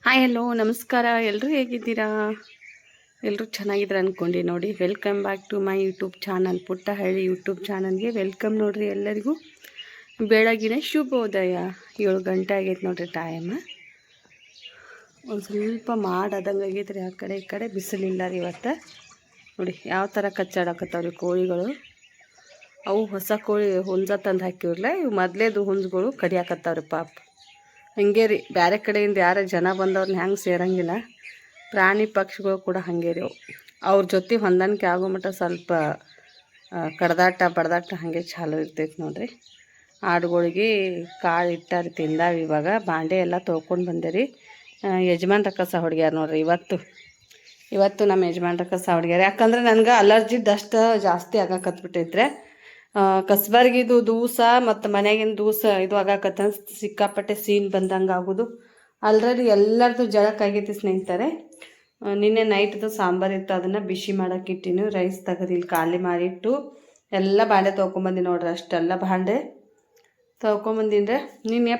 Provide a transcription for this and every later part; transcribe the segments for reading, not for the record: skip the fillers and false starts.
Hi hello ನಮಸ್ಕಾರ. ಎಲ್ಲರೂ ಹೇಗಿದ್ದೀರಾ? ಎಲ್ಲರೂ ಚೆನ್ನಾಗಿದ್ರೆ ಅಂದ್ಕೊಂಡು ನೋಡಿ. Welcome back to my YouTube channel, ಪುಟ್ಟಹಳ್ಳಿ ಯೂಟ್ಯೂಬ್ ಚಾನಲ್ಗೆ ವೆಲ್ಕಮ್ ನೋಡಿರಿ. ಎಲ್ಲರಿಗೂ ಬೆಳಗಿನ ಶುಭೋದಯ. 7 ಗಂಟೆ ಆಗೈತೆ ನೋಡಿರಿ ಟೈಮ್. ಒಂದು ಸ್ವಲ್ಪ ಮಾಡಾದಂಗೆ ಆಗೈತೆ ರೀ. ಆ ಕಡೆ ಈ ಕಡೆ ಬಿಸಿಲಿಲ್ಲ ರೀ ಇವತ್ತು. ನೋಡಿ ಯಾವ ಥರ ಕಚ್ಚಾಡಕತ್ತಾವ್ರಿ ಕೋಳಿಗಳು. ಅವು ಹೊಸ ಕೋಳಿ ಹುಂಜ ತಂದು ಹಾಕಿವ್ರಲ್ಲ, ಇವು ಮೊದಲೇದು ಹುಂಜಗಳು ಕಡಿಯಾಕತ್ತಾವ್ರಿ ಪಾಪ. ಹಂಗೆ ರೀ, ಬೇರೆ ಕಡೆಯಿಂದ ಯಾರು ಜನ ಬಂದವ್ರನ್ನ ಹೆಂಗೆ ಸೇರಂಗಿಲ್ಲ, ಪ್ರಾಣಿ ಪಕ್ಷಿಗಳು ಕೂಡ ಹಾಗೆ ರೀ. ಅವ್ರ ಜೊತೆ ಹೊಂದಾಣಿಕೆ ಆಗೋ ಮಟ್ಟ ಸ್ವಲ್ಪ ಕಡ್ದಾಟ ಬಡ್ದಾಟ ಹಾಗೆ ಚಾಲು ಇರ್ತೈತೆ ನೋಡ್ರಿ. ಆಡುಗಳಿಗೆ ಕಾಳು ಇಟ್ಟಾರಿ ತಿಂದಾವ. ಇವಾಗ ಬಾಂಡೆ ಎಲ್ಲ ತೊಳ್ಕೊಂಡು ಬಂದೆ ರೀ. ಯಜಮಾನ್ರ ಕಸ ಹೊಡ್ಗ್ಯಾರ ನೋಡ್ರಿ. ಇವತ್ತು ನಮ್ಮ ಯಜಮಾನ್ರ ಕಸ ಹೊಡ್ಗ್ಯಾರ. ಯಾಕಂದ್ರೆ ನನಗೆ ಅಲರ್ಜಿ ಡಸ್ಟ್ ಜಾಸ್ತಿ ಆಗಾಕತ್ಬಿಟ್ಟೈತ್ರೆ. ಕಸ್ಬರ್ಗಿದು ದೂಸ ಮತ್ತು ಮನೆಯಾಗಿನ ದೂಸ ಇದು ಆಗಾಕತ್ತ ಸಿಕ್ಕಾಪಟ್ಟೆ ಸೀನ್ ಬಂದಂಗೆ ಆಗೋದು. ಆಲ್ರೆಡಿ ಎಲ್ಲರದು ಜಳಕ್ಕಾಗೈತಿ ಸ್ನೇಹಿತರೆ. ನಿನ್ನೆ ನೈಟ್ದು ಸಾಂಬಾರು ಇತ್ತು, ಅದನ್ನು ಬಿಸಿ ಮಾಡೋಕೆ ಇಟ್ಟಿನಿ. ರೈಸ್ ತೆಗೆದು ಇಲ್ಲಿ ಖಾಲಿ ಮಾಡಿಟ್ಟು ಎಲ್ಲ ಬಾಂಡೆ ತೊಳ್ಕೊಂಬಂದಿ ನೋಡ್ರಿ. ಅಷ್ಟೆಲ್ಲ ಬಾಂಡೆ ತೊಳ್ಕೊಂಬಂದಿನ್ರೆ. ನಿನ್ನೆ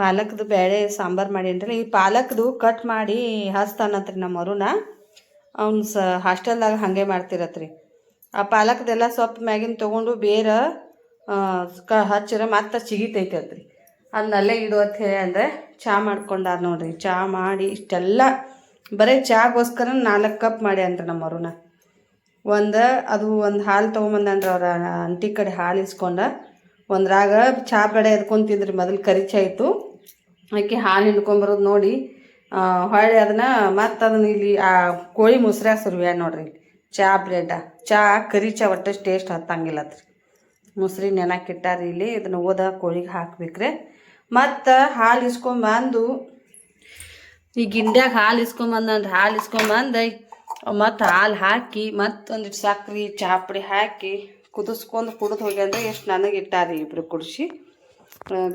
ಪಾಲಕ್ದು ಬೇಳೆ ಸಾಂಬಾರು ಮಾಡೀನ್ರಿ. ಈ ಪಾಲಕ್ದು ಕಟ್ ಮಾಡಿ ಹಚ್ತಾನತ್ರಿ ನಮ್ಮ ಅರುಣ. ಅವ್ನು ಹಾಸ್ಟೆಲ್ದಾಗ ಹಾಗೆ ಮಾಡ್ತಿರತ್ರಿ. ಆ ಪಾಲಕ್ದೆಲ್ಲ ಸೊಪ್ಪು ಮ್ಯಾಗಿನ ತೊಗೊಂಡು ಬೇರೆ ಹಚ್ಚಿರ ಮತ್ತೆ ಸಿಗಿತೈತೆ ಅತ್ರಿ. ಅದನ್ನಲ್ಲೇ ಇಡು ಅಂತ ಹೇಳಿ ಅಂದರೆ ಚಹಾ ಮಾಡ್ಕೊಂಡಾರ ನೋಡ್ರಿ. ಚಹಾ ಮಾಡಿ ಇಷ್ಟೆಲ್ಲ ಬರೀ ಚಹಾಗೋಸ್ಕರ 4 ಕಪ್ ಮಾಡ್ಯಾನ್ರಿ ನಮ್ಮ ಅರುಣ. ಒಂದು ಹಾಲು ತೊಗೊಂಬಂದನ್ರಿ. ಅವ್ರ ಅಂಟಿ ಕಡೆ ಹಾಲು ಇಸ್ಕೊಂಡ ಒಂದ್ರಾಗ ಚಹಾ ಬೇಡ ಎದ್ಕೊಂತಿದ್ರಿ. ಮೊದಲು ಕರಿ ಚಹಾ ಇತ್ತು, ಆಕೆ ಹಾಲು ಹಿಂಡ್ಕೊಂಬರೋದು ನೋಡಿ ಹೊಳ್ಳಿ ಅದನ್ನು ಇಲ್ಲಿ ಆ ಕೋಳಿ ಮುಸ್ರ್ಯಾಗ ಸುರ್ವ್ಯಾ ನೋಡ್ರಿ. ಚಹಾ ಕರಿ ಚಹಾ ಒಟ್ಟು ಟೇಸ್ಟ್ ಹತ್ತಂಗಿಲ್ಲತ್ರಿ. ಮುಸ್ರಿ ನೆನಕಿಟ್ಟಾರಿ ಇಲ್ಲಿ. ಇದನ್ನು ಕೋಳಿಗೆ ಹಾಕ್ಬೇಕ್ರೆ. ಮತ್ತು ಹಾಲು ಇಸ್ಕೊಂಬಂದು ಈ ಗಿಂಡ್ಯಾಗ ಹಾಲು ಇಸ್ಕೊಂಬಂದನ್ರಿ. ಹಾಲು ಇಸ್ಕೊಂಬಂದು ಮತ್ತು ಹಾಲು ಹಾಕಿ ಮತ್ತೊಂದಿಟ್ಟು ಸಕ್ರೆ ಚಹಾ ಪುಡಿ ಹಾಕಿ ಕುದಿಸ್ಕೊಂಡು ಕುಡಿದು ಹೋಗ್ಯಾನ್ರಿ. ಎಷ್ಟು ನನಗೆ ಇಟ್ಟಾರಿ. ಇಬ್ಬರು ಕುಡಿಸಿ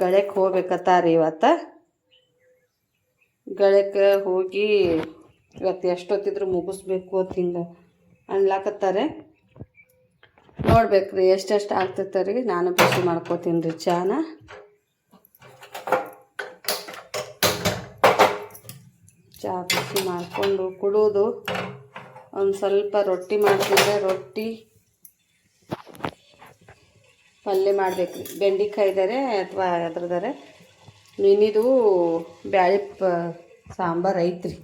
ಗಳಕ್ಕೆ ಹೋಗ್ಬೇಕತ್ತಾರಿ ಇವತ್ತು. ಗಳಕ್ಕೆ ಹೋಗಿ ಇವತ್ತು ಎಷ್ಟೊತ್ತಿದ್ರು ಮುಗಿಸ್ಬೇಕು ಅಂತ ಹಿಂಗೆ ಅನ್ಲಾಕತ್ತಾರೆ. ನೋಡ್ಬೇಕ್ರಿ ಎಷ್ಟೆಷ್ಟು ಆಗ್ತೈತೆ ರೀ. ನಾನು ಬಿಸಿ ಮಾಡ್ಕೋತೀನಿ ರೀ ಚಾನ. ಚಹಾ ಬಿಸಿ ಮಾಡಿಕೊಂಡು ಕುಡಿಯೋದು. ಒಂದು ಸ್ವಲ್ಪ ರೊಟ್ಟಿ ಮಾಡ್ತಿದ್ದೆ. ರೊಟ್ಟಿ ಪಲ್ಯ ಮಾಡ್ಬೇಕ್ರಿ. ಬೆಂಡೆಕಾಯಿದಾರೆ ಅಥವಾ ಅದ್ರದಾರೆ ನಿನ್ನಿದು ಬ್ಯಾಳಿ ಸಾಂಬಾರು ಐತ್ರಿ.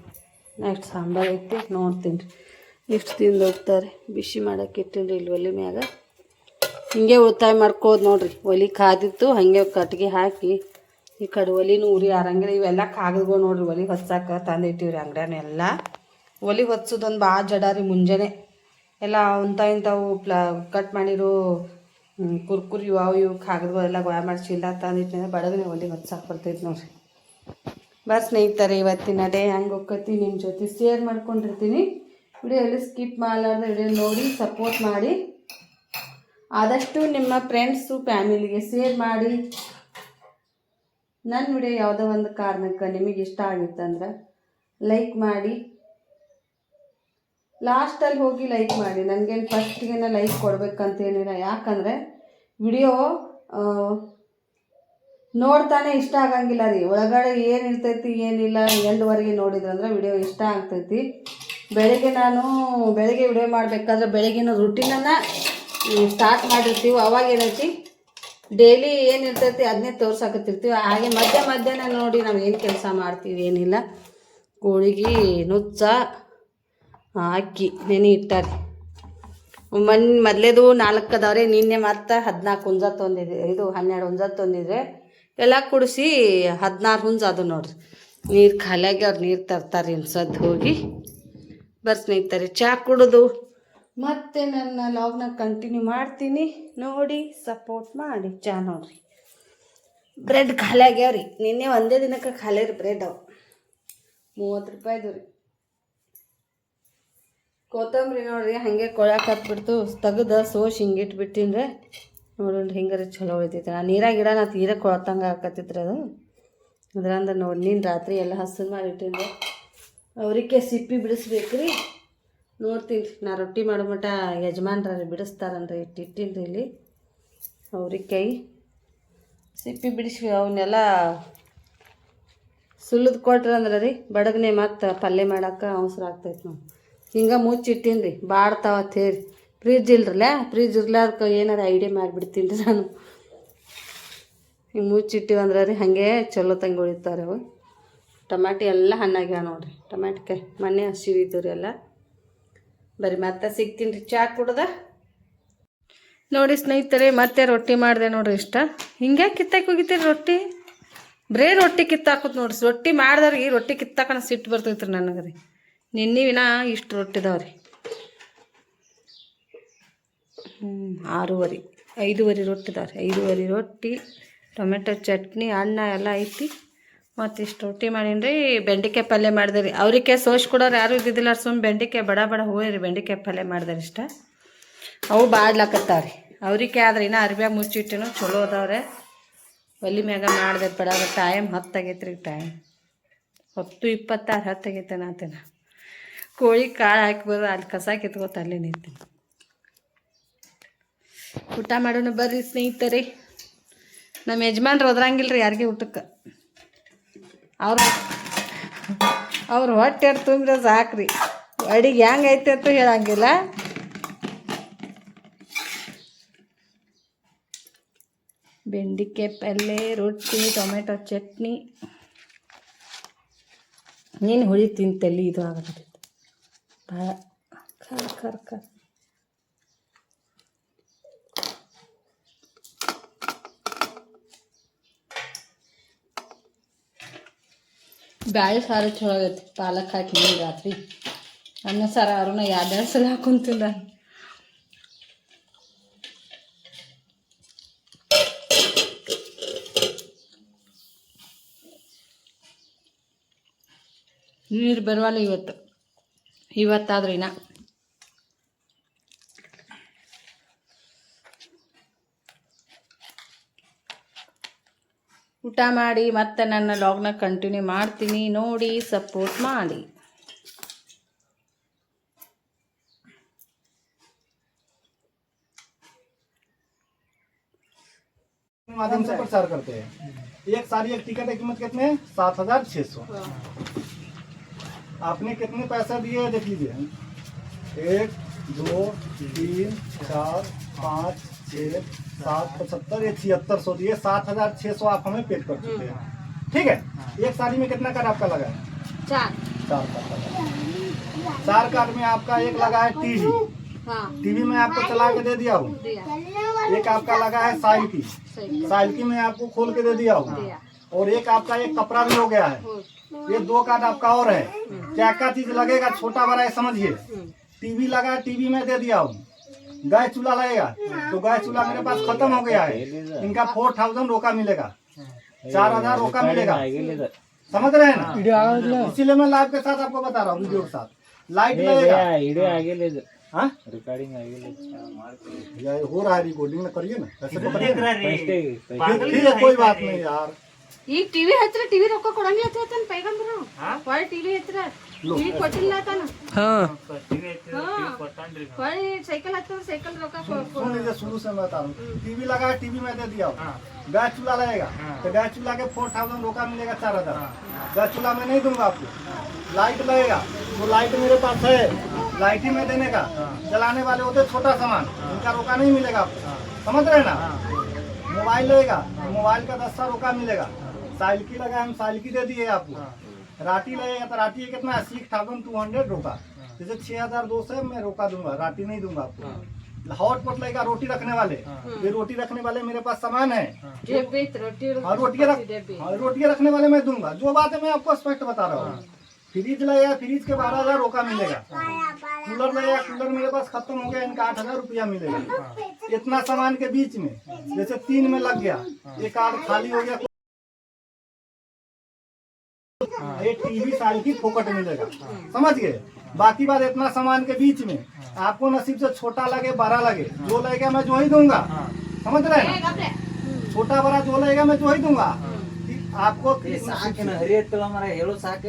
ನೆಕ್ಸ್ಟ್ ಸಾಂಬಾರು ಐತಿ, ನೋಡ್ತೀನಿ ರೀ ಎಷ್ಟು ತಿಂದು ಹೋಗ್ತಾರೆ. ಬಿಸಿ ಮಾಡೋಕೆ ಇಟ್ಟಿನಿ ಇಲ್ಲಿ ಒಲೆ ಮ್ಯಾಗ. ಹಿಂಗೆ ಉಳಿತಾಯ ಮಾಡ್ಕೋದು ನೋಡ್ರಿ. ಒಲೆ ಕಾದಿತ್ತು, ಹಾಗೆ ಕಟ್ಗೆ ಹಾಕಿ ಈ ಕಡೆ ಒಲಿನೂ ಉರಿ ಆರಂಗಿಲ್ಲ. ಇವೆಲ್ಲ ಕಾಗದಗಳು ನೋಡ್ರಿ. ಒಲೆ ಹೊಚ್ಚಾಕ ತಂದಿಟ್ಟಿವ್ರಿ ಅಂಗಡಿಯಾನ. ಎಲ್ಲ ಒಲೆ ಹೊಚ್ಚೋದೊಂದು ಭಾಳ ಜಡಾರಿ. ಮುಂಜಾನೆ ಎಲ್ಲ ಇಂಥವು ಕಟ್ ಮಾಡಿರೋ ಕುರ್ಕುರಿ ಇವು ಕಾಗದಗಳೆಲ್ಲ ಗೋಳ ಮಾಡಿ ಚೀಲ ತಂದಿಟ್ಟಿನ ಬಡಗನೆ ಒಲೆ ಹೊಚ್ಚಾಕೆ ಬರ್ತೈತೆ ನೋಡ್ರಿ. ಸ್ನೇಹಿತರೆ, ಇವತ್ತಿನ ಡೇ ಹೆಂಗೆ ಹೋಗ್ಕತಿ ನಿಮ್ಮ ಜೊತೆ ಶೇರ್ ಮಾಡ್ಕೊಂಡಿರ್ತೀನಿ. ವಿಡಿಯೋ ಎಲ್ಲಿ ಸ್ಕಿಪ್ ಮಾಡಲಾರ್ದೆ ವಿಡಿಯೋ ನೋಡಿ ಸಪೋರ್ಟ್ ಮಾಡಿ. ಆದಷ್ಟು ನಿಮ್ಮ ಫ್ರೆಂಡ್ಸು ಫ್ಯಾಮಿಲಿಗೆ ಶೇರ್ ಮಾಡಿ. ನನ್ನ ವಿಡಿಯೋ ಯಾವುದೋ ಒಂದು ಕಾರಣಕ್ಕೆ ನಿಮಗೆ ಇಷ್ಟ ಆಗಿತ್ತಂದ್ರೆ ಲೈಕ್ ಮಾಡಿ. ಲಾಸ್ಟಲ್ಲಿ ಹೋಗಿ ಲೈಕ್ ಮಾಡಿ. ನನಗೇನು ಫಸ್ಟ್ಗೇನ ಲೈಕ್ ಕೊಡ್ಬೇಕಂತೇನಿಲ್ಲ. ಯಾಕಂದರೆ ವಿಡಿಯೋ ನೋಡ್ತಾನೆ ಇಷ್ಟ ಆಗಂಗಿಲ್ಲ ರೀ. ಒಳಗಡೆ ಏನು ಇರ್ತೈತಿ ಏನಿಲ್ಲ ಎಂಡ್ವರೆಗೆ ನೋಡಿದ್ರಂದ್ರೆ ವಿಡಿಯೋ ಇಷ್ಟ ಆಗ್ತೈತಿ. ಬೆಳಗ್ಗೆ ವಿಡಿಯೋ ಮಾಡಬೇಕಾದ್ರೆ ಬೆಳಗಿನ ರುಟೀನನ್ನು ಸ್ಟಾರ್ಟ್ ಮಾಡಿರ್ತೀವಿ. ಅವಾಗ ಏನೈತಿ ಡೈಲಿ ಏನಿರ್ತೈತಿ ಅದನ್ನೇ ತೋರ್ಸಾಕತ್ತಿರ್ತೀವಿ. ಹಾಗೆ ಮಧ್ಯಾಹ್ನ ನೋಡಿ ನಾವು ಏನು ಕೆಲಸ ಮಾಡ್ತೀವಿ ಏನಿಲ್ಲ. ಕೋಳಿಗೆ ನುಚ್ಚ ಅಕ್ಕಿ ನೆನೆ ಇಟ್ಟಾರಿ. ಮೊದಲೇದು 4 ಅದಾವ್ರೆ. ನಿನ್ನೆ ಮತ್ತು 14 ಹುಂಜ ತೊಂದಿದ್ದೆ. 12 ಹುಂಜ ತೊಂದಿದ್ರೆ ಎಲ್ಲ ಕುಡಿಸಿ 16 ಹುಂಜ ಅದು ನೋಡ್ರಿ. ನೀರು ಖಾಲಿಯಾಗಿ ಅವ್ರು ನೀರು ತರ್ತಾರೆ ಇನ್ಸದ್ದು ಹೋಗಿ. ಸ್ನೇಹಿತರೆ, ಚಹಾ ಕುಡಿದು ಮತ್ತೆ ನನ್ನ ಲಾಗ್ನ ಕಂಟಿನ್ಯೂ ಮಾಡ್ತೀನಿ. ನೋಡಿ ಸಪೋರ್ಟ್ ಮಾಡಿ. ಚಹಾ ನೋಡ್ರಿ. ಬ್ರೆಡ್ ಖಾಲಿ ಆಗ್ಯಾವ್ರಿ. ನಿನ್ನೆ ಒಂದೇ ದಿನಕ್ಕೆ ಖಾಲಿ ರೀ ಬ್ರೆಡ್. ಅವು 30 ರೂಪಾಯಿದು ರೀ. ಕೊತ್ತಂಬರಿ ನೋಡ್ರಿ ಹಾಗೆ ಕೊಳಕ್ಕೆ ಹತ್ಬಿಡ್ತು. ತೆಗೆದು ಸೋಸಿ ಹಿಂಗೆ ಇಟ್ಬಿಟ್ಟಿನ್ರೆ. ನೋಡ್ರಿ ಹಿಂಗಾರೆ ಚಲೋ ಉಳಿತೈತೆ. ನಾನು ನೀರಾಗಿಡ ನಾ ತೀರ ಕೊಳತಂಗೆ ಹಾಕತ್ತಿದ್ರೆ ಅದು ಅದ್ರಂದ್ರೆ ನೋಡಿ. ನೀನು ರಾತ್ರಿ ಎಲ್ಲ ಹಸರು ಮಾಡಿಟ್ಟಿನ್ರೆ. ಅವ್ರಿಗೆ ಸಿಪ್ಪಿ ಬಿಡಿಸ್ಬೇಕ್ರಿ. ನೋಡ್ತೀನಿ ನಾ ರೊಟ್ಟಿ ಮಾಡೋ ಮಟ್ಟ ಯಜಮಾನ್ರಿ ಬಿಡಿಸ್ತಾರನ್ರಿ. ಇಟ್ಟಿನ್ರಿ ಇಲ್ಲಿ ಅವ್ರಿಗೆ ಸಿಪ್ಪಿ ಬಿಡಿಸಿ ಅವನ್ನೆಲ್ಲ ಸುಲಿದು ಕೊಟ್ರಿ ಅಂದ್ರೆ ರೀ ಬಡಗನೆ ಮತ್ತು ಪಲ್ಯ ಮಾಡಕ್ಕೆ ಅವಸರ ಆಗ್ತೈತೆ ನಾವು ಹಿಂಗೆ ಮುಚ್ಚಿಟ್ಟೀನಿ ರೀ ಬಾಡ್ತಾವ ಅಂತ ಹೇಳಿ ಫ್ರಿಜ್ ಇಲ್ರಲ್ಲ ಫ್ರಿಜ್ ಇರ್ಲಾರ್ದಕ್ಕೆ ಏನಾರು ಐಡಿಯಾ ಮಾಡಿಬಿಡ್ತೀನಿ ರೀ ನಾನು ಹಿಂಗೆ ಮುಚ್ಚಿಟ್ಟಿವಿ ಅಂದ್ರೆ ರೀ ಹಾಗೆ ಚಲೋ ತಂಗಿ ಉಳಿತಾರೆ ಅವು ಟಮಾಟಿ ಎಲ್ಲ ಹಣ್ಣಾಗ್ಯಾವ ನೋಡಿರಿ ಟಮಾಟಿಕಾಯಿ ಮೊನ್ನೆ ಹಸಿವಿದ್ದು ರೀ ಎಲ್ಲ ಬರೀ ಮತ್ತೆ ಸಿಗ್ತೀನಿ ರೀ ಚಾ ಕುಡ್ದ ನೋಡಿ ಸ್ನೇಹಿತರೆ ಮತ್ತೆ ರೊಟ್ಟಿ ಮಾಡಿದೆ ನೋಡ್ರಿ ಇಷ್ಟ ಹಿಂಗೆ ಕಿತ್ತಾಕಿ ಹೋಗಿತ್ತೀರಿ ರೊಟ್ಟಿ ಬರೇ ರೊಟ್ಟಿ ಕಿತ್ತಾಕೋದು ನೋಡ್ರಿ ರೊಟ್ಟಿ ಮಾಡ್ದವ್ರಿಗೆ ರೊಟ್ಟಿ ಕಿತ್ತಾಕನ ಸಿಟ್ಟು ಬರ್ತೈತ್ರಿ ನನಗೆ ರೀ ನಿನ್ನಿವಿನ ಇಷ್ಟು ರೊಟ್ಟಿದಾವ್ರಿ 6:30 5:30 ರೊಟ್ಟಿದಾವ್ರಿ 5:30 ರೊಟ್ಟಿ ಟೊಮೆಟೊ ಚಟ್ನಿ ಅನ್ನ ಎಲ್ಲ ಐತಿ ಮತ್ತು ಇಷ್ಟು ರೊಟ್ಟಿ ಮಾಡೀನಿ ರೀ ಬೆಂಡೆಕಾಯಿ ಪಲ್ಯ ಮಾಡಿದೆ ರೀ ಅವ್ರಿಗೆ ಸೋಸ್ ಕೊಡೋರು ಯಾರೂ ಇದ್ದಿದ್ದಿಲ್ಲ ಸುಮ್ಮನೆ ಬೆಂಡೆಕಾಯಿ ಬಡ ಹೋಯ್ರಿ ಬೆಂಡೆಕಾಯಿ ಪಲ್ಯ ಮಾಡಿದಾರೆ ಇಷ್ಟ ಅವು ಬಾಡ್ಲಾಕತ್ತಾವ್ರಿ ಅವ್ರಿಗೆ ಆದ್ರೆ ಇನ್ನೂ ಅರ್ಬ್ಯಾಗ ಮುಚ್ಚಿಟ್ಟಿನೂ ಚಲೋ ಅದಾವ್ರೆ ಒಲಿ ಮ್ಯಾಗ ಮಾಡಿದೆ ಬಡ ಟೈಮ್ 10 ಆಗೈತೆ ರೀ ಟೈಮ್ 10:26 10 ಆಗೈತೆ ನಾತೇನ ಕೋಳಿ ಕಾಳು ಹಾಕ್ಬೋದು ಅಲ್ಲಿ ಕಸ ಕಿತ್ಕೋತ ಅಲ್ಲೇ ನಿಂತೀನಿ ಊಟ ಮಾಡೋಣ ಬರ್ರಿ ಸ್ನೇಹಿತರೆ ನಮ್ಮ ಯಜಮಾನ್ರು ಒದ್ರಂಗಿಲ್ಲ ರೀ ಯಾರಿಗೆ ಊಟಕ್ಕೆ ಅವ್ರು ಹೊಟ್ಟೆ ತುಂಬಿದ್ರೆ ಸಾಕ್ರಿ ಅಡಿಗೆ ಹೆಂಗೈತೆ ಅಂತ ಹೇಳಂಗಿಲ್ಲ ಬೆಂಡೆಕಾಯಿ ಪಲ್ಯ ರೊಟ್ಟಿ ಟೊಮೆಟೊ ಚಟ್ನಿ ನೀನು ಹುಳಿ ತಿಂತಲ್ಲಿ ಇದು ಆಗತ್ತೆ ಭಾಳ ಖರ್ ಬ್ಯಾಳೆ ಸಾರು ಚಲೋ ಆಗೈತಿ ಪಾಲಕ್ ಹಾಕಿ ರಾತ್ರಿ ಅನ್ನ ಸಾರು ಅವ್ರನ್ನ 2 ಸಲ ಹಾಕೊಂತಿಲ್ಲ ನೀರು ಬರುವಲ್ಲ ಇವತ್ತಾದ್ರೂ ಇನ್ನ ಊಟ ಮಾಡಿ ಮತ್ತೆ ನನ್ನ ಲಾಗ್ನ ಕಂಟಿನ್ಯೂ ಮಾಡ್ತೀನಿ ನೋಡಿ ಸಪೋರ್ಟ್ ಮಾಡಿ माध्यम से प्रचार करते हैं एक सारी एक टिकट की कीमत कितने 7,600 आपने कितने पैसा दिए देख लीजिए 1 2 3 4 5 6 7 75 ये 7600 दिए 7,600 आप हमें पेड कर चुके हैं ठीक है एक साड़ी में कितना कार्ड आपका लगा है 4 कार्ड में आपका एक लगा है टीवी टीवी में आपको चला के दे दिया हूँ एक आपका लगा है साइल की मैं आपको खोल के दे दिया हूँ और एक आपका एक कपड़ा भी हो गया है ये 2 कार्ड आपका और है क्या क्या चीज लगेगा छोटा बड़ा है समझिए टीवी लगा है टीवी में दे दिया हूँ गैस चूल्हा लगेगा तो गैस चूल्हा मेरे पास खत्म हो गया है इनका 4,000 रोका मिलेगा 4,000 रोका मिलेगा समझ रहे हैं ना इसीलिए मैं लाइव के साथ आपको बता रहा हूँ वीडियो के साथ लाइट लगेगा रिकॉर्डिंग हो रहा है रिकॉर्डिंग ना करिए ना ठीक है कोई बात नहीं यार ಈಗ ಟಿವಿ ಹತ್ರ ಟಿವಿ ರೊಕ್ಕ ಕೊಡಂಗಿಲ್ಲ ಅಂತ ಪೈಗಂಬರು ಹೊಳ್ಳಿ ಟಿವಿ ಹತ್ರ ಟಿವಿ ಕೊಟ್ಟಿಲ್ಲ ತಾನ ಹೊಳ್ಳಿ ಸೈಕಲ್ ಹತ್ರ ಸೈಕಲ್ ರೊಕ್ಕ शुरू से मैं बता रहा हूँ टीवी लगा टीवी में दे दिया गैस चूल्हा लगेगा तो गैस चूल्हा के 4,000 रोका मिलेगा 4,000 गैस चूल्हा में नहीं दूंगा आपको लाइट लगेगा वो लाइट मेरे पास है लाइट ही में देने का जलाने वाले होते छोटा सामान इनका रोका नहीं मिलेगा आपको समझ रहे ना मोबाइल लगेगा मोबाइल का 10 रोका मिलेगा साइल की लगा हम साइल की दे दिए आपको राटी लगेगा तो राटी कितना 6,200 रोका जैसे 6,200 मैं रोका दूंगा राटी नहीं दूंगा आपको हॉटपॉट लगेगा रोटी रखने वाले ये रोटी रखने वाले मेरे पास सामान है रोटियाँ रखने वाले मैं दूंगा जो बात है मैं आपको स्पष्ट बता रहा हूँ फ्रिज लगेगा फ्रिज के 12,000 रोका मिलेगा कूलर लगेगा कूलर मेरे पास खत्म हो गया इनका 8,000 रुपया मिलेगा इतना सामान के बीच में जैसे 3 में लग गया एक कार्ड खाली हो गया ये टीवी साल की फोकट मिलेगा समझ गए बाकी बात इतना सामान के बीच में आपको नसीब से छोटा लगे बड़ा लगे जो लगेगा मैं जो ही दूंगा समझ रहे हैं छोटा बड़ा जो लगेगा मैं जो ही दूंगा आपको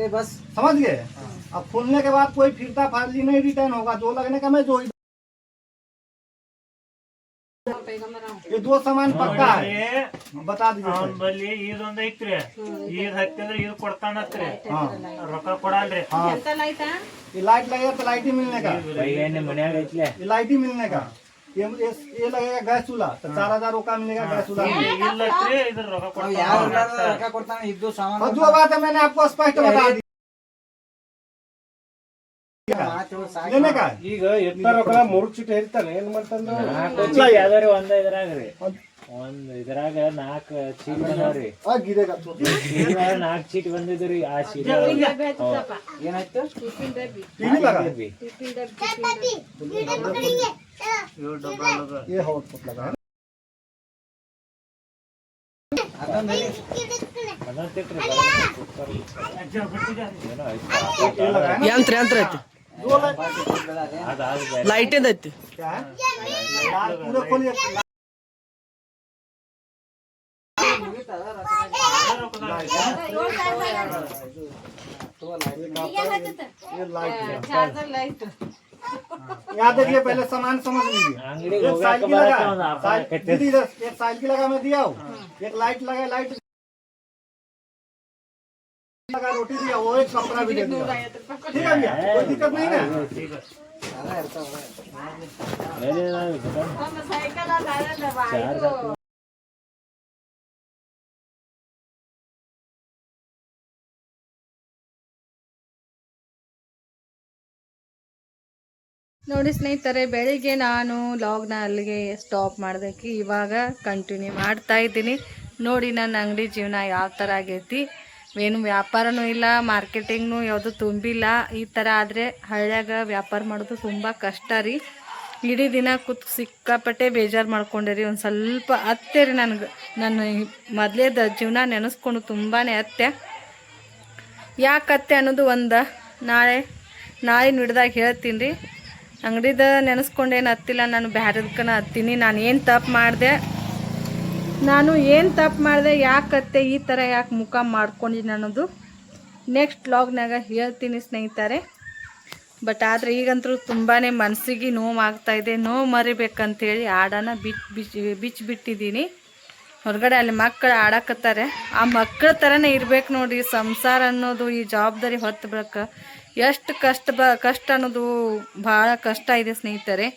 बस समझ गए अब खोलने के बाद कोई फिरता फाली नहीं रिटर्न होगा जो लगने का मैं जो ही ये दो सामान पक्का है, बता दीजिए ಅವನ್ ಬಲ್ಲಿ ಇದೊಂದ್ ಐತ್ರಿ ಈಗ ಹತ್ತಿದ್ರೆ ಇದು ಕೊಡ್ತಾನತ್ರಿ हाँ ರೊಕ್ಕ ಕೊಡಲ್ರಿ हाँ ये लाइट लगेगा तो लाइट ही मिलने का, ये लाइट ही मिलने का। ये लगेगा गैस चूल्हा तो 4000 रुपया मिलेगा गैस चूल्हा में। ಇಲ್ಲತ್ರಿ ಇದ್ರ ರೊಕ್ಕ ಕೊಡ್ತಾನ और जो बात है मैंने आपको स्पष्ट बता दी लेने का है। ಈಗ ಎತ್ತಾರ ಮೂರು ಚೀಟಿ ಇರ್ತಾನೆ ಏನ್ ಮಾಡ್ತಾನ ಯಾವ್ದಾರಿ ಒಂದ ಇದ್ರಾಗ್ರಿ ಒಂದ್ ಇದ್ರಾಗ 4 ಚೀಟ್ ಬಂದಾವ್ರಿ और गिरेगा तो 4 ಚೀಟ್ ಬಂದಿದ್ರಿ ಆ ಚೀಟ್ ಏನಾಯ್ತು टीवी लगा है। ये हॉटस्पॉट लगा है ये लगा है ना, ಯಂತ್ರ ಯಂತ್ರ ಐತಿ दो लाइट ಲೈಟ್ ಐತಿ क्या है लाइट पूरा खोलिए ये लाइट यहाँ देखिए पहले सामान समझ लीजिए। अंगड़ी एक साइकिल लगा, दीदी इधर एक साइकिल लगा मैं दिया हूँ, एक लाइट लगा, लाइट लगा, रोटी दिया, वो एक कपड़ा भी दे दिया। ठीक है भैया, कोई दिक्कत नहीं ना। ನೋಡಿ ಸ್ನೇಹಿತರೆ, ಬೆಳಿಗ್ಗೆ ನಾನು ಲಾಗ್ನ ಅಲ್ಲಿಗೆ ಸ್ಟಾಪ್ ಮಾಡೋದಕ್ಕೆ ಇವಾಗ ಕಂಟಿನ್ಯೂ ಮಾಡ್ತಾ ಇದ್ದೀನಿ. ನೋಡಿ ನನ್ನ ಅಂಗಡಿ ಜೀವನ ಯಾವ ಥರ ಆಗೈತಿ. ಏನು ವ್ಯಾಪಾರನೂ ಇಲ್ಲ, ಮಾರ್ಕೆಟಿಂಗ್ನೂ ಯಾವುದು ತುಂಬಿಲ್ಲ. ಈ ಥರ ಆದರೆ ಹಳ್ಳ್ಯಾಗ ವ್ಯಾಪಾರ ಮಾಡೋದು ತುಂಬ ಕಷ್ಟ ರೀ. ಇಡೀ ದಿನ ಕೂತು ಸಿಕ್ಕಾಪಟ್ಟೆ ಬೇಜಾರು ಮಾಡ್ಕೊಂಡೆ ರೀ. ಒಂದು ಸ್ವಲ್ಪ ಅತ್ತೆ ರೀ ನನಗೆ, ನನ್ನ ಮೊದಲೇದ ಜೀವನ ನೆನೆಸ್ಕೊಂಡು ತುಂಬಾ ಅತ್ತೆ. ಯಾಕೆ ಅತ್ತೆ ಅನ್ನೋದು ಒಂದು ನಾಳೆ ಹಿಡ್ದಾಗ ಹೇಳ್ತೀನಿ ರೀ. ಅಂಗಡಿದ ನೆನೆಸ್ಕೊಂಡೇನು ಹತ್ತಿಲ್ಲ, ನಾನು ಬ್ಯಾರದಕ್ಕನ ಹತ್ತೀನಿ. ನಾನು ಏನು ತಪ್ಪು ಮಾಡಿದೆ, ಯಾಕತ್ತೆ ಈ ಥರ ಯಾಕೆ ಮುಖ ಮಾಡ್ಕೊಂಡಿನಿ ಅನ್ನೋದು ನೆಕ್ಸ್ಟ್ ವ್ಲಾಗ್ನಾಗ ಹೇಳ್ತೀನಿ ಸ್ನೇಹಿತರೆ. ಬಟ್ ಆದರೆ ಈಗಂತೂ ತುಂಬಾ ಮನಸ್ಸಿಗೆ ನೋವು ಆಗ್ತಾಯಿದೆ. ನೋವು ಮರಿಬೇಕಂತೇಳಿ ಹಾಡನ್ನು ಬಿಚ್ಚಿಬಿಟ್ಟಿದ್ದೀನಿ. ಹೊರಗಡೆ ಅಲ್ಲಿ ಮಕ್ಕಳು ಆಡಕತ್ತಾರೆ. ಆ ಮಕ್ಕಳ ಥರನೇ ಇರ್ಬೇಕು ನೋಡಿರಿ. ಸಂಸಾರ ಅನ್ನೋದು, ಈ ಜವಾಬ್ದಾರಿ ಹೊತ್ತಬೇಕು ಎಷ್ಟು ಕಷ್ಟ ಅನ್ನೋದು ಭಾಳ ಕಷ್ಟ ಇದೆ ಸ್ನೇಹಿತರೆ.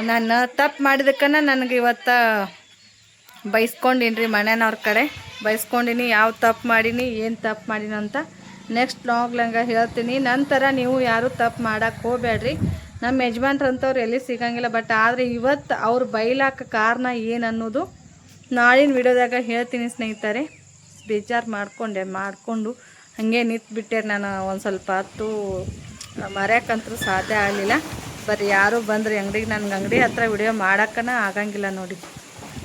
ನಾನು ತಪ್ಪು ಮಾಡಿದಕ್ಕನ ನನಗೆ ಇವತ್ತು ಬೈಸ್ಕೊಂಡೀನಿ ರೀ. ಮನೆಯವ್ರ ಕಡೆ ಬೈಸ್ಕೊಂಡಿನಿ, ಯಾವ ತಪ್ಪು ಮಾಡೀನಿ, ಏನು ತಪ್ಪು ಮಾಡೀನಿ ಅಂತ ನೆಕ್ಸ್ಟ್ ವ್ಲಾಗ್ಲಂಗೆ ಹೇಳ್ತೀನಿ. ನಂತರ ನೀವು ಯಾರೂ ತಪ್ಪು ಮಾಡೋಕ್ಕೆ ಹೋಗಬೇಡ್ರಿ. ನಮ್ಮ ಯಜಮಾನ್ರಂಥವ್ರು ಎಲ್ಲಿ ಸಿಗಂಗಿಲ್ಲ. ಬಟ್ ಆದರೆ ಇವತ್ತು ಅವ್ರು ಬೈಲಾಕ ಕಾರಣ ಏನು ಅನ್ನೋದು ನಾಳಿನ ವಿಡಿಯೋದಾಗ ಹೇಳ್ತೀನಿ ಸ್ನೇಹಿತರೆ. ಬೇಜಾರು ಮಾಡಿಕೊಂಡು ಹಾಗೆ ನಿಂತ್ಬಿಟ್ಟೆ ನಾನು. ಒಂದು ಸ್ವಲ್ಪ ಹೊತ್ತು ಮರ್ಯಾಕಂತೂ ಸಾಧ್ಯ ಆಗಲಿಲ್ಲ. ಬರೀ ಯಾರು ಬಂದ್ರಿ ಅಂಗಡಿಗೆ, ನನಗೆ ಅಂಗಡಿ ಹತ್ರ ವಿಡಿಯೋ ಮಾಡೋಕ್ಕನ ಆಗಂಗಿಲ್ಲ.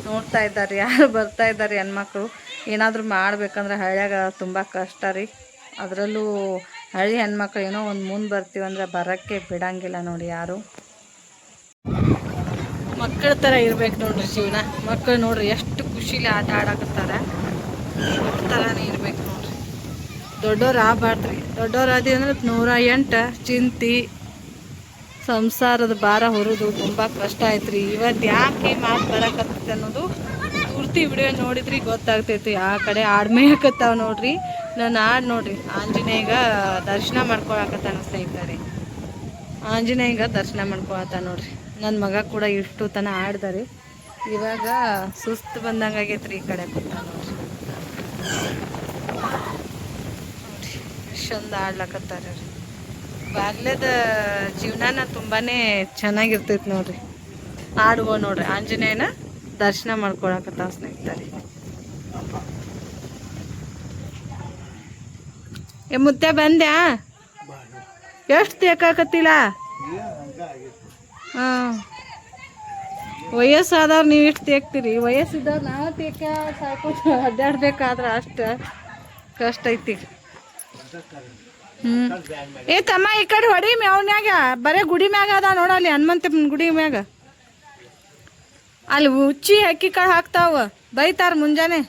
ನೋಡ್ತಾ ಇದ್ದಾರೆ ಯಾರು ಬರ್ತಾ ಇದ್ದಾರೆ ಹೆಣ್ಮಕ್ಳು. ಏನಾದರೂ ಮಾಡ್ಬೇಕಂದ್ರೆ ಹಳ್ಳ್ಯಾಗ ತುಂಬ ಕಷ್ಟ ರೀ. ಅದರಲ್ಲೂ ಹಳ್ಳಿ ಹೆಣ್ಮಕ್ಳು ಏನೋ ಒಂದು ಮುಂದೆ ಬರ್ತೀವಂದ್ರೆ ಬರೋಕ್ಕೆ ಬಿಡಂಗಿಲ್ಲ ನೋಡಿ ಯಾರು. ಮಕ್ಕಳ ಥರ ಇರ್ಬೇಕು ನೋಡ್ರಿ ಜೀವನ. ಮಕ್ಕಳು ನೋಡ್ರಿ ಎಷ್ಟು ಖುಷಿಲಿ ಆಟ ಆಡಕತ್ತಾರೆ. ಥರನೇ ಇರ್ಬೇಕು ನೋಡ್ರಿ. ದೊಡ್ಡವ್ರು ಆಗಬಾರ್ದ್ರಿ. ದೊಡ್ಡವ್ರಾದಿ ಅಂದ್ರೆ 108 ಚಿಂತೆ, ಸಂಸಾರದ ಭಾರ ಹೊರೋದು ತುಂಬ ಕಷ್ಟ ಆಯ್ತು ರೀ. ಇವತ್ತು ಯಾಕೆ ಮಾತು ಬರಕತ್ತೈತೆ ಅನ್ನೋದು ಪೂರ್ತಿ ವಿಡಿಯೋ ನೋಡಿದ್ರಿ ಗೊತ್ತಾಗ್ತೈತಿ. ಆ ಕಡೆ ಆಡ್ಮೇಯಕತ್ತಾವ ನೋಡ್ರಿ. ನಾನು ನೋಡ್ರಿ ಆಂಜನೇಯಗ ದರ್ಶನ ಮಾಡ್ಕೊಳಕತ್ತಾನ ಸ್ನೇಹಿತರೆ. ಆಂಜನೇಯಗ ದರ್ಶನ ಮಾಡ್ಕೊಳತ್ತ ನೋಡ್ರಿ. ನನ್ನ ಮಗ ಕೂಡ ಇಷ್ಟು ತನ ಆಡ್ದಾರೆ. ಇವಾಗ ಸುಸ್ತು ಬಂದಂಗೆ ಆಗೈತೆ ರೀ. ಈ ಕಡೆ ಕೂತ ನೋಡ್ರಿ, ಚಂದ ಆಡ್ಲಕತ್ತಾರೆ ರೀ. ಬಾಲ್ಯದ ಜೀವನನ ತುಂಬಾ ಚೆನ್ನಾಗಿರ್ತೈತಿ ನೋಡ್ರಿ. ಆಡುವ ನೋಡ್ರಿ ಆಂಜನೇಯನ ದರ್ಶನ ಮಾಡ್ಕೊಳಕತ್ತಾವ ಸ್ನೇಹಿತರೆ. ಮುತ್ತೆ ಬಂದ್ಯಾ? ಎಷ್ಟು ತೇಕಾಕತ್ತಿಲ್ಲ? ಹಾಂ, ವಯಸ್ಸಾದವ್ರು ನೀವು ಎಷ್ಟು ತೇಗ್ತೀರಿ. ವಯಸ್ಸಿದ್ದವ್ರು ನಾವು ತೇಕ ಸಾಕು ಅಡ್ಡಾಡ್ಬೇಕಾದ್ರೆ ಅಷ್ಟು ಕಷ್ಟ ಐತಿ. ಏ ತಮ್ಮ ಈ ಕಡೆ ಹೊಡಿ ಮ್ಯಾವ್ನ್ಯಾಗ. ಬರೇ ಗುಡಿ ಮ್ಯಾಗ ಅದ ನೋಡಲ್ಲಿ ಹನುಮಂತಪ್ಪನ ಗುಡಿ ಮ್ಯಾಗ. ಅಲ್ಲಿ ಹುಚ್ಚಿ ಅಕ್ಕಿ ಕಾಳು ಹಾಕ್ತಾವ, ಬೈತಾರ ಮುಂಜಾನೆ.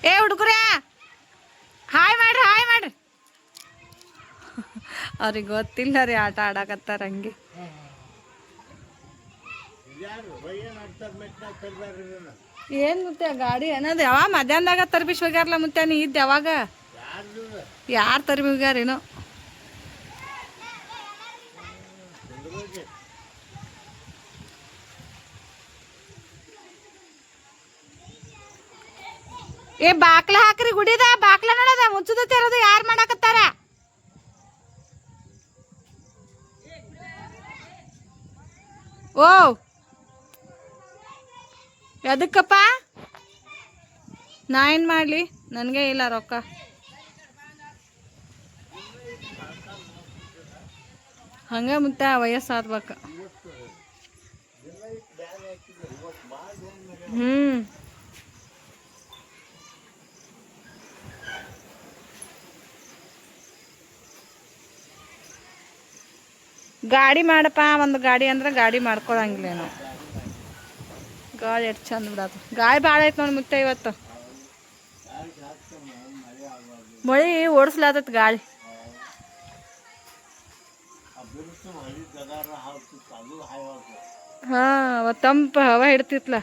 ಏ ಹುಡುಗ್ರೆ ಹಾಯ್ ಮಾಡ್ರಿ ಹಾಯ್ ಮಾಡ್ರಿ. ಅವ್ರಿಗೆ ಗೊತ್ತಿಲ್ಲ ರೀ ಆಟ ಆಡಕತ್ತಾರ ಹಂಗೆ. ಏನ್ ಮುತ್ತೆ ಗಾಡಿ ಅನ್ನೋದು ಯಾವ ಮಧ್ಯಾಹ್ನದಾಗ ತರ್ಬಿಸ್ ಹೋಗ್ಯಾರಲ್ಲ ಮುತ್ತೆ ನೀ ಇದ್ದ ಯಾವಾಗ ಯಾರು ತರ್ಬಿ ಹೋಗ್ಯಾರೇನೋ. ಏ ಬಾಕ್ಲ ಹಾಕ್ರಿ ಗುಡಿದ ಬಾಕ್ಲ ನೋಡದ ಮುಚ್ಚದ ತೆರದು ಯಾರು ಮಾಡಾಕತ್ತಾರ. ಓ ಎದಕ್ಕಪ್ಪ ನಾ ಏನು ಮಾಡಲಿ ನನಗೆ ಇಲ್ಲ ರೊಕ್ಕ. ಹಂಗೆ ಮುತ್ತ ವಯಸ್ಸಾದ್ಬೇಕ. ಗಾಡಿ ಮಾಡಪ್ಪ ಒಂದು ಗಾಡಿ ಅಂದ್ರೆ ಗಾಡಿ ಮಾಡ್ಕೊಳಂಗಿಲ್ಲೇನು. ಗಾಳಿ ಎಷ್ಟು ಚಂದ ಬಿಡೋದು. ಗಾಳಿ ಭಾಳ ಐತೆ ನೋಡಿ ಮುತ್ತೆ ಇವತ್ತು. ಮಳೆ ಓಡಿಸ್ಲಾತತ್ ಗಾಳಿ. ಹಾಂ ತಂಪು ಹವಾ ಹಿಡ್ತಿತ್ಲ.